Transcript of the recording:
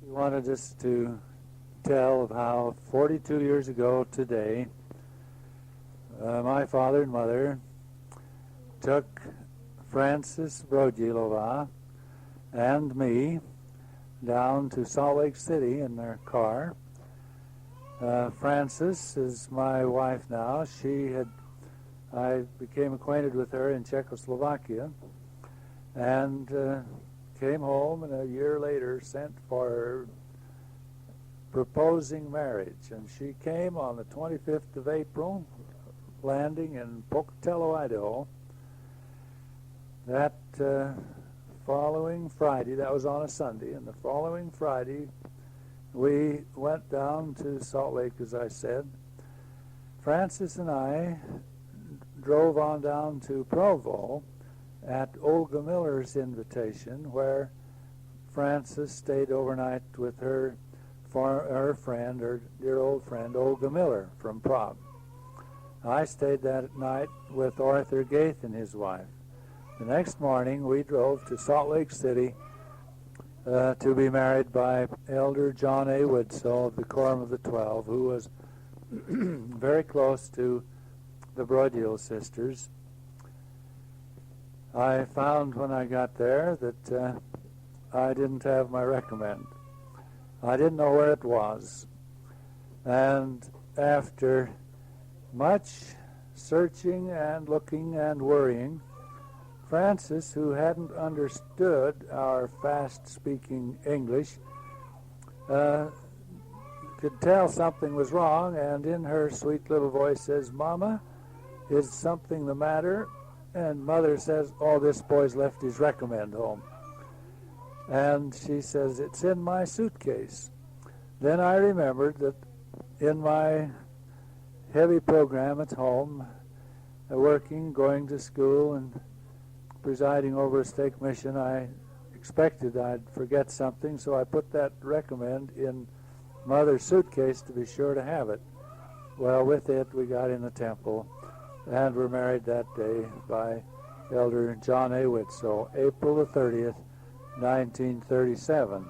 We wanted us to tell of how 42 years ago today, my father and mother took Frances Brodil and me down to Salt Lake City in their car. Frances is my wife now. I became acquainted with her in Czechoslovakia and came home, and a year later sent for her proposing marriage. And she came on the 25th of April, landing in Pocatello, Idaho. That following Friday, that was on a Sunday, and the following Friday we went down to Salt Lake, as I said. Frances and I drove on down to Provo at Olga Miller's invitation, where Frances stayed overnight with her friend, her dear old friend, Olga Miller from Prague. I stayed that night with Arthur Gaith and his wife. The next morning, we drove to Salt Lake City to be married by Elder John A. Woodsoe of the Quorum of the 12, who was very close to the Brodil sisters. I found when I got there that I didn't have my recommend. I didn't know where it was. And after much searching and looking and worrying, Frances, who hadn't understood our fast-speaking English, could tell something was wrong, and in her sweet little voice says, "Mama, is something the matter?" And Mother says, "Oh, this boy's left his recommend home." And she says, "It's in my suitcase." Then I remembered that in my heavy program at home, working, going to school, and presiding over a stake mission, I expected I'd forget something, so I put that recommend in Mother's suitcase to be sure to have it. Well, with it, we got in the temple and were married that day by Elder John A. Woodsoe, April the 30th, 1937.